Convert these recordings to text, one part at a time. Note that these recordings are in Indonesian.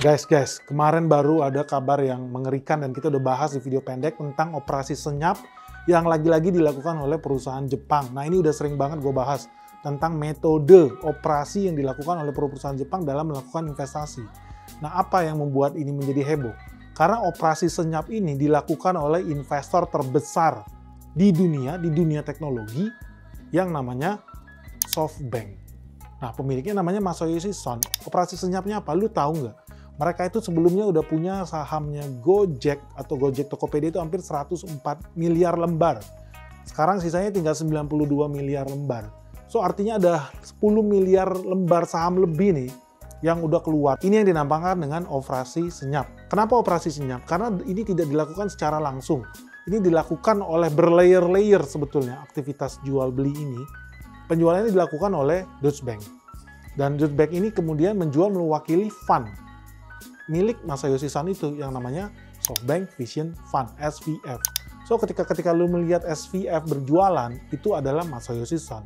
Guys, kemarin baru ada kabar yang mengerikan dan kita udah bahas di video pendek tentang operasi senyap yang lagi-lagi dilakukan oleh perusahaan Jepang. Nah, ini udah sering banget gue bahas tentang metode operasi yang dilakukan oleh perusahaan Jepang dalam melakukan investasi. Nah, apa yang membuat ini menjadi heboh? Karena operasi senyap ini dilakukan oleh investor terbesar di dunia teknologi yang namanya SoftBank. Nah, pemiliknya namanya Masayoshi Son. Operasi senyapnya apa? Lu tahu nggak? Mereka itu sebelumnya udah punya sahamnya Gojek atau Gojek Tokopedia itu hampir 104 miliar lembar. Sekarang sisanya tinggal 92 miliar lembar. So artinya ada 10 miliar lembar saham lebih nih yang udah keluar. Ini yang dinamakan dengan operasi senyap. Kenapa operasi senyap? Karena ini tidak dilakukan secara langsung. Ini dilakukan oleh berlayer-layer sebetulnya aktivitas jual beli ini. Penjualannya dilakukan oleh Deutsche Bank. Dan Deutsche Bank ini kemudian menjual mewakili fund milik Masayoshi Son itu yang namanya SoftBank Vision Fund, SVF. So ketika lu melihat SVF berjualan, itu adalah Masayoshi Son.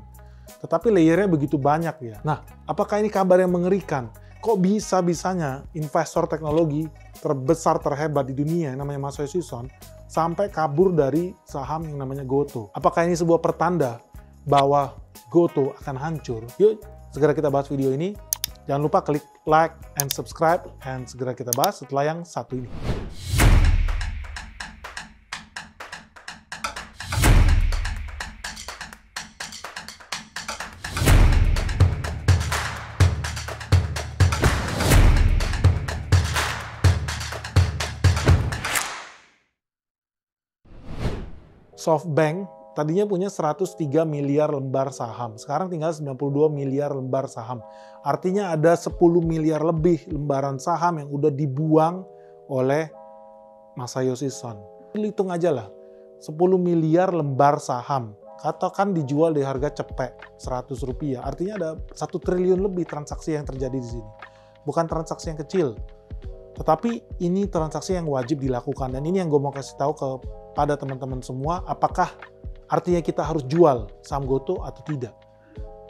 Tetapi layernya begitu banyak ya. Nah, apakah ini kabar yang mengerikan? Kok bisa-bisanya investor teknologi terbesar terhebat di dunia yang namanya Masayoshi Son sampai kabur dari saham yang namanya Goto? Apakah ini sebuah pertanda bahwa Goto akan hancur? Yuk, segera kita bahas video ini. Jangan lupa klik like and subscribe, and segera kita bahas setelah yang satu ini. SoftBank tadinya punya 103 miliar lembar saham. Sekarang tinggal 92 miliar lembar saham. Artinya ada 10 miliar lebih lembaran saham yang udah dibuang oleh Masayoshi Son. Hitung aja lah, 10 miliar lembar saham. Katakan dijual di harga cepek 100 rupiah. Artinya ada 1 triliun lebih transaksi yang terjadi di sini. Bukan transaksi yang kecil. Tetapi ini transaksi yang wajib dilakukan. Dan ini yang gue mau kasih tahu kepada teman-teman semua. Apakah artinya kita harus jual saham Goto atau tidak?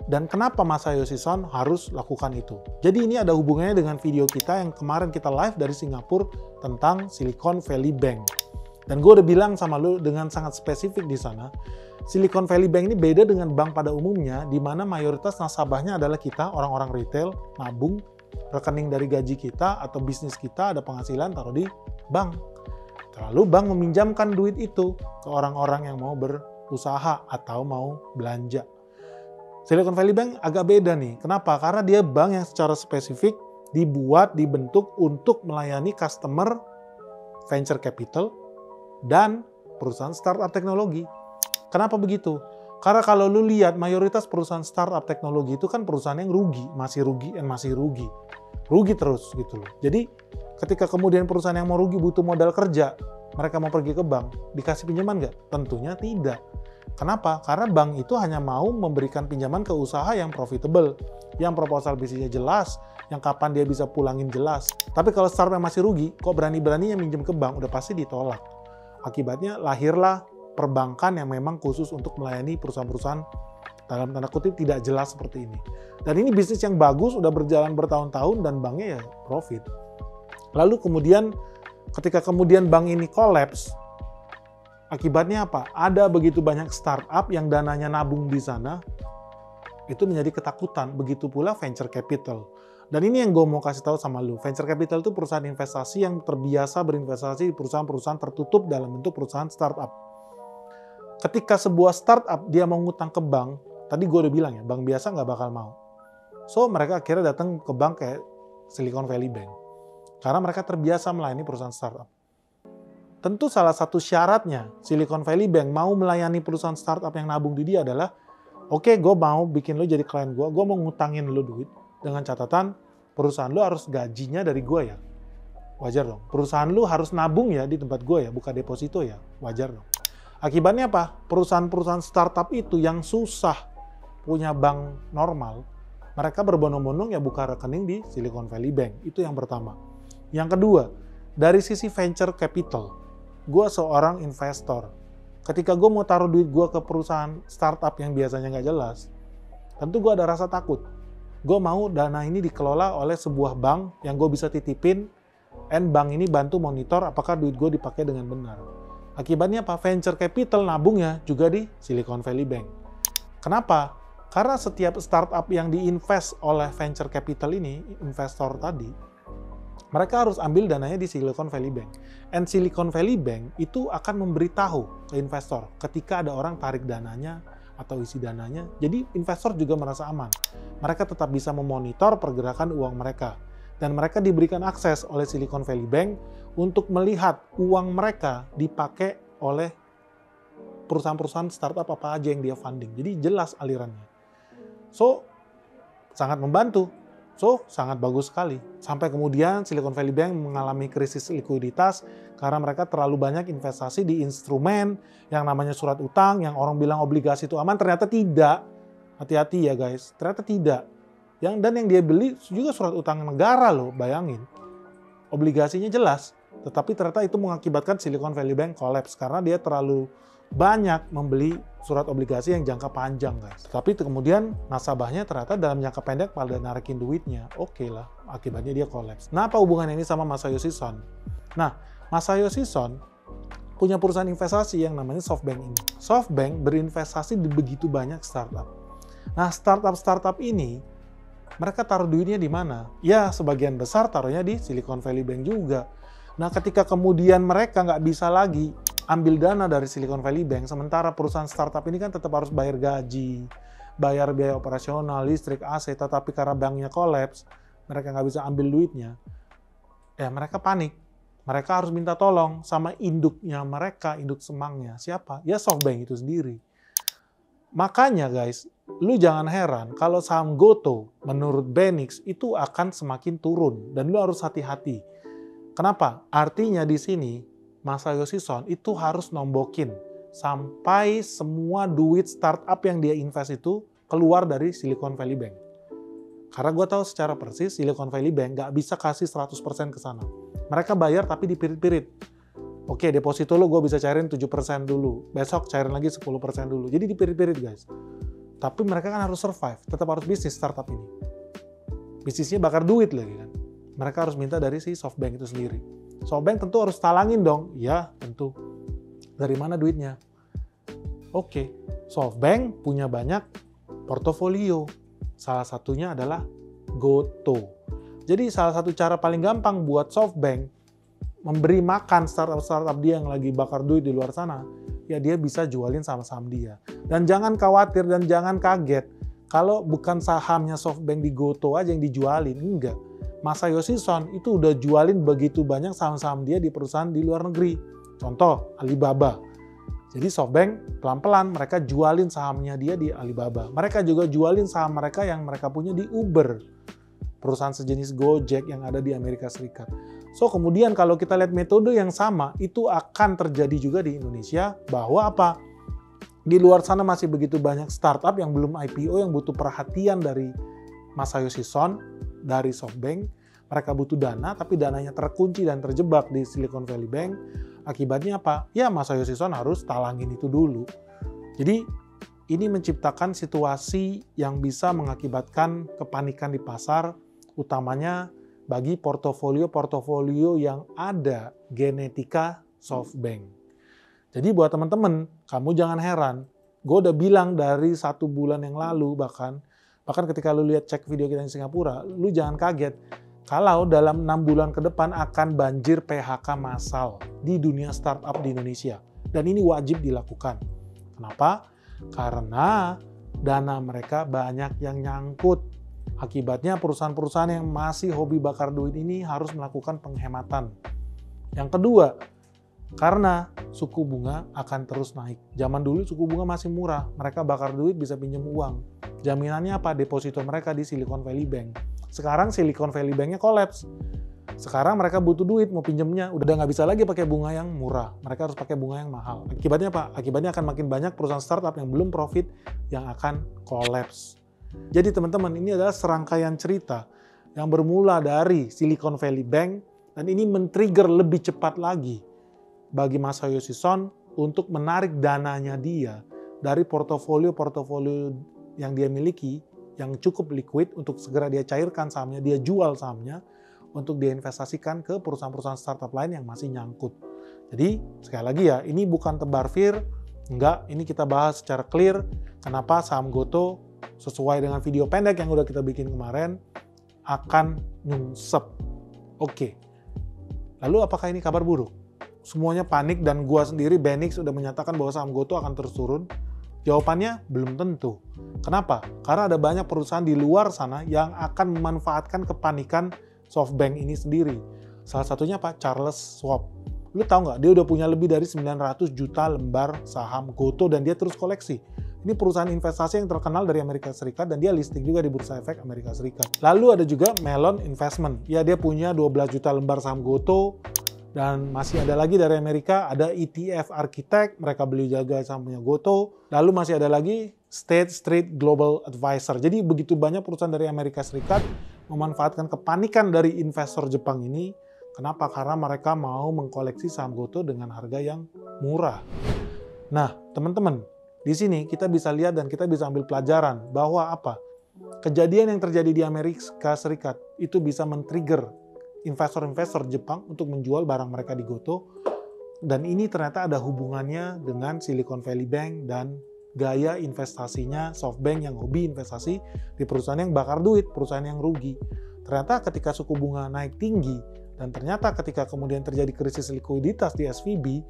Dan kenapa Masayoshi Son harus lakukan itu? Jadi ini ada hubungannya dengan video kita yang kemarin kita live dari Singapura tentang Silicon Valley Bank. Dan gue udah bilang sama lu dengan sangat spesifik di sana, Silicon Valley Bank ini beda dengan bank pada umumnya, di mana mayoritas nasabahnya adalah kita, orang-orang retail, nabung, rekening dari gaji kita atau bisnis kita ada penghasilan taruh di bank. Lalu bank meminjamkan duit itu ke orang-orang yang mau berusaha atau mau belanja. Silicon Valley Bank agak beda nih. Kenapa? Karena dia bank yang secara spesifik dibentuk untuk melayani customer venture capital dan perusahaan startup teknologi. Kenapa begitu? Karena kalau lu lihat mayoritas perusahaan startup teknologi itu kan perusahaan yang rugi, masih rugi. Rugi terus gitu loh. Jadi ketika kemudian perusahaan yang mau rugi butuh modal kerja, mereka mau pergi ke bank, dikasih pinjaman nggak? Tentunya tidak. Kenapa? Karena bank itu hanya mau memberikan pinjaman ke usaha yang profitable, yang proposal bisnisnya jelas, yang kapan dia bisa pulangin jelas. Tapi kalau startup yang masih rugi, kok berani-beraninya minjem ke bank, udah pasti ditolak. Akibatnya lahirlah perbankan yang memang khusus untuk melayani perusahaan-perusahaan dalam tanda kutip tidak jelas seperti ini. Dan ini bisnis yang bagus, udah berjalan bertahun-tahun dan banknya ya profit. Lalu kemudian ketika kemudian bank ini kolaps, akibatnya apa? Ada begitu banyak startup yang dananya nabung di sana, itu menjadi ketakutan. Begitu pula venture capital. Dan ini yang gue mau kasih tahu sama lu. Venture capital itu perusahaan investasi yang terbiasa berinvestasi di perusahaan-perusahaan tertutup dalam bentuk perusahaan startup. Ketika sebuah startup dia mau ngutang ke bank, tadi gue udah bilang ya, bank biasa nggak bakal mau. So mereka akhirnya datang ke bank kayak Silicon Valley Bank. Karena mereka terbiasa melayani perusahaan startup. Tentu salah satu syaratnya Silicon Valley Bank mau melayani perusahaan startup yang nabung di dia adalah, oke, gue mau bikin lo jadi klien gue mau ngutangin lo duit dengan catatan perusahaan lo harus gajinya dari gue ya. Wajar dong. Perusahaan lo harus nabung ya di tempat gue ya, buka deposito ya. Wajar dong. Akibatnya apa? Perusahaan-perusahaan startup itu yang susah punya bank normal, mereka berbondong-bondong ya buka rekening di Silicon Valley Bank. Itu yang pertama. Yang kedua, dari sisi venture capital, gue seorang investor. Ketika gue mau taruh duit gue ke perusahaan startup yang biasanya nggak jelas, tentu gue ada rasa takut. Gue mau dana ini dikelola oleh sebuah bank yang gue bisa titipin And bank ini bantu monitor apakah duit gue dipakai dengan benar. Akibatnya apa? Venture capital nabungnya juga di Silicon Valley Bank. Kenapa? Karena setiap startup yang diinvest oleh venture capital ini, investor tadi, mereka harus ambil dananya di Silicon Valley Bank. And Silicon Valley Bank itu akan memberitahu ke investor ketika ada orang tarik dananya atau isi dananya. Jadi investor juga merasa aman. Mereka tetap bisa memonitor pergerakan uang mereka. Dan mereka diberikan akses oleh Silicon Valley Bank untuk melihat uang mereka dipakai oleh perusahaan-perusahaan startup apa aja yang dia funding. Jadi jelas alirannya. So, sangat membantu. So, sangat bagus sekali. Sampai kemudian Silicon Valley Bank mengalami krisis likuiditas karena mereka terlalu banyak investasi di instrumen yang namanya surat utang, yang orang bilang obligasi itu aman, ternyata tidak. Hati-hati ya guys, ternyata tidak. Dan yang dia beli juga surat utang negara loh, bayangin. Obligasinya jelas, tetapi ternyata itu mengakibatkan Silicon Valley Bank collapse karena dia terlalu banyak membeli surat obligasi yang jangka panjang guys. Tapi kemudian nasabahnya ternyata dalam jangka pendek pada narikin duitnya. Oke lah, akibatnya dia collapse. Nah, apa hubungannya ini sama Masayoshi Son? Nah, Masayoshi Son punya perusahaan investasi yang namanya SoftBank ini. SoftBank berinvestasi di begitu banyak startup. Nah, startup ini mereka taruh duitnya di mana? Ya, sebagian besar taruhnya di Silicon Valley Bank juga. Nah, ketika kemudian mereka nggak bisa lagi ambil dana dari Silicon Valley Bank, sementara perusahaan startup ini kan tetap harus bayar gaji, bayar biaya operasional, listrik, AC, tetapi karena banknya collapse, mereka nggak bisa ambil duitnya, ya mereka panik. Mereka harus minta tolong sama induknya mereka, induk semangnya. Siapa? Ya SoftBank itu sendiri. Makanya guys, lu jangan heran kalau saham Goto menurut Benix itu akan semakin turun dan lu harus hati-hati. Kenapa? Artinya di sini Masayoshi Son itu harus nombokin sampai semua duit startup yang dia invest itu keluar dari Silicon Valley Bank. Karena gue tahu secara persis Silicon Valley Bank nggak bisa kasih 100% ke sana. Mereka bayar tapi dipirit-pirit. Oke, deposito lo gue bisa cairin 7% dulu. Besok cairin lagi 10% dulu. Jadi dipirit-pirit guys. Tapi mereka kan harus survive. Tetap harus bisnis startup ini. Bisnisnya bakar duit lagi kan. Mereka harus minta dari si SoftBank itu sendiri. SoftBank tentu harus talangin dong. Ya, tentu. Dari mana duitnya? Oke, SoftBank punya banyak portofolio. Salah satunya adalah Goto. Jadi salah satu cara paling gampang buat SoftBank memberi makan startup dia yang lagi bakar duit di luar sana, ya dia bisa jualin saham-saham dia. Dan jangan khawatir dan jangan kaget kalau bukan sahamnya SoftBank di Goto aja yang dijualin, enggak. Masayoshi Son itu udah jualin begitu banyak saham-saham dia di perusahaan di luar negeri. Contoh, Alibaba. Jadi SoftBank pelan-pelan mereka jualin sahamnya dia di Alibaba. Mereka juga jualin saham mereka yang mereka punya di Uber, perusahaan sejenis Gojek yang ada di Amerika Serikat. So, kemudian kalau kita lihat metode yang sama, itu akan terjadi juga di Indonesia, bahwa apa? Di luar sana masih begitu banyak startup yang belum IPO, yang butuh perhatian dari Masayoshi Son, dari SoftBank. Mereka butuh dana, tapi dananya terkunci dan terjebak di Silicon Valley Bank. Akibatnya apa? Ya, Masayoshi Son harus talangin itu dulu. Jadi, ini menciptakan situasi yang bisa mengakibatkan kepanikan di pasar, utamanya bagi portofolio-portofolio yang ada genetika SoftBank. Jadi buat teman-teman, kamu jangan heran. Gue udah bilang dari 1 bulan yang lalu bahkan ketika lu lihat cek video kita di Singapura, lu jangan kaget kalau dalam 6 bulan ke depan akan banjir PHK massal di dunia startup di Indonesia. Dan ini wajib dilakukan. Kenapa? Karena dana mereka banyak yang nyangkut. Akibatnya perusahaan-perusahaan yang masih hobi bakar duit ini harus melakukan penghematan. Yang kedua, karena suku bunga akan terus naik. Zaman dulu suku bunga masih murah, mereka bakar duit bisa pinjam uang. Jaminannya apa? Deposito mereka di Silicon Valley Bank. Sekarang Silicon Valley Bank-nya collapse. Sekarang mereka butuh duit, mau pinjemnya, udah nggak bisa lagi pakai bunga yang murah. Mereka harus pakai bunga yang mahal. Akibatnya apa? Akibatnya akan makin banyak perusahaan startup yang belum profit yang akan collapse. Jadi teman-teman, ini adalah serangkaian cerita yang bermula dari Silicon Valley Bank, dan ini men-trigger lebih cepat lagi bagi Masayoshi Son untuk menarik dananya dia dari portofolio-portofolio yang dia miliki yang cukup liquid untuk segera dia cairkan sahamnya, dia jual sahamnya untuk diinvestasikan ke perusahaan-perusahaan startup lain yang masih nyangkut. Jadi sekali lagi ya, ini bukan tebar fear, enggak, ini kita bahas secara clear kenapa saham Goto sesuai dengan video pendek yang udah kita bikin kemarin akan nyungsep. Oke. Lalu apakah ini kabar buruk? Semuanya panik dan gua sendiri Benix udah menyatakan bahwa saham Goto akan terus turun. Jawabannya belum tentu. Kenapa? Karena ada banyak perusahaan di luar sana yang akan memanfaatkan kepanikan SoftBank ini sendiri. Salah satunya Pak Charles Schwab. Lu tahu nggak, dia udah punya lebih dari 900 juta lembar saham Goto dan dia terus koleksi. Ini perusahaan investasi yang terkenal dari Amerika Serikat dan dia listing juga di Bursa Efek Amerika Serikat. Lalu ada juga Mellon Investment. Ya, dia punya 12 juta lembar saham Goto. Dan masih ada lagi dari Amerika, ada ETF Architect, mereka beli jaga sahamnya Goto. Lalu masih ada lagi State Street Global Advisor. Jadi begitu banyak perusahaan dari Amerika Serikat memanfaatkan kepanikan dari investor Jepang ini. Kenapa? Karena mereka mau mengkoleksi saham Goto dengan harga yang murah. Nah, teman-teman, di sini kita bisa lihat dan kita bisa ambil pelajaran bahwa apa? Kejadian yang terjadi di Amerika Serikat itu bisa men-trigger investor-investor Jepang untuk menjual barang mereka di Goto, dan ini ternyata ada hubungannya dengan Silicon Valley Bank dan gaya investasinya SoftBank yang hobi investasi di perusahaan yang bakar duit, perusahaan yang rugi. Ternyata ketika suku bunga naik tinggi dan ternyata ketika kemudian terjadi krisis likuiditas di SVB,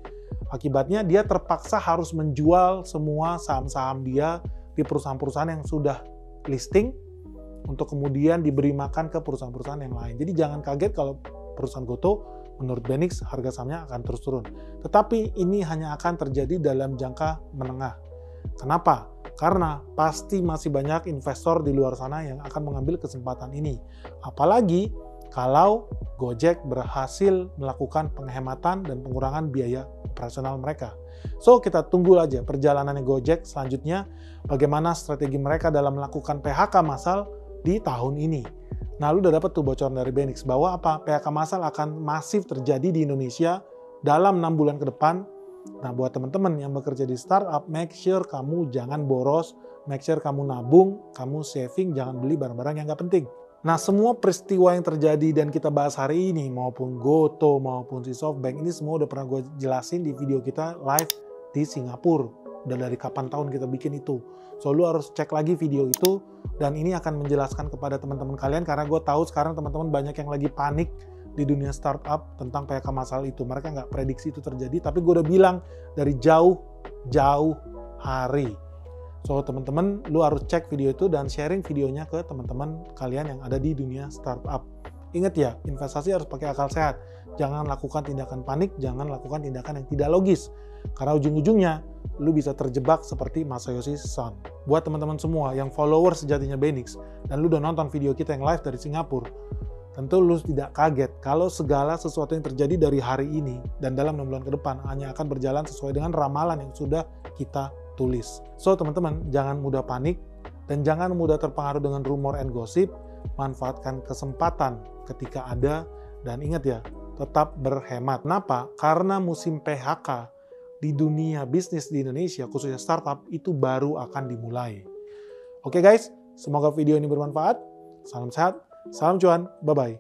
akibatnya dia terpaksa harus menjual semua saham-saham dia di perusahaan-perusahaan yang sudah listing untuk kemudian diberi makan ke perusahaan-perusahaan yang lain. Jadi jangan kaget kalau perusahaan Goto menurut Benix harga sahamnya akan terus turun. Tetapi ini hanya akan terjadi dalam jangka menengah. Kenapa? Karena pasti masih banyak investor di luar sana yang akan mengambil kesempatan ini. Apalagi kalau Gojek berhasil melakukan penghematan dan pengurangan biaya operasional mereka. So, kita tunggu aja perjalanannya Gojek selanjutnya, bagaimana strategi mereka dalam melakukan PHK massal di tahun ini. Nah, lu udah dapat tuh bocoran dari Benix bahwa apa? PHK massal akan masif terjadi di Indonesia dalam 6 bulan ke depan. Nah, buat teman-teman yang bekerja di startup, make sure kamu jangan boros, make sure kamu nabung, kamu saving, jangan beli barang-barang yang nggak penting. Nah, semua peristiwa yang terjadi dan kita bahas hari ini, maupun Goto, maupun si SoftBank, ini semua udah pernah gue jelasin di video kita live di Singapura. Udah dari kapan tahun kita bikin itu. So, lu harus cek lagi video itu, dan ini akan menjelaskan kepada teman-teman kalian, karena gue tahu sekarang teman-teman banyak yang lagi panik di dunia startup tentang PHK massal itu. Mereka nggak prediksi itu terjadi, tapi gue udah bilang dari jauh hari. So, teman-teman, lu harus cek video itu dan sharing videonya ke teman-teman kalian yang ada di dunia startup. Ingat ya, investasi harus pakai akal sehat. Jangan lakukan tindakan panik, jangan lakukan tindakan yang tidak logis. Karena ujung-ujungnya, lu bisa terjebak seperti Masayoshi Son. Buat teman-teman semua yang followers sejatinya Benix, dan lu udah nonton video kita yang live dari Singapura, tentu lu tidak kaget kalau segala sesuatu yang terjadi dari hari ini dan dalam 6 bulan ke depan hanya akan berjalan sesuai dengan ramalan yang sudah kita tulis. So, teman-teman, jangan mudah panik dan jangan mudah terpengaruh dengan rumor and gossip. Manfaatkan kesempatan ketika ada, dan ingat ya, tetap berhemat. Kenapa? Karena musim PHK di dunia bisnis di Indonesia, khususnya startup, itu baru akan dimulai. Oke guys, semoga video ini bermanfaat. Salam sehat, salam cuan, bye-bye.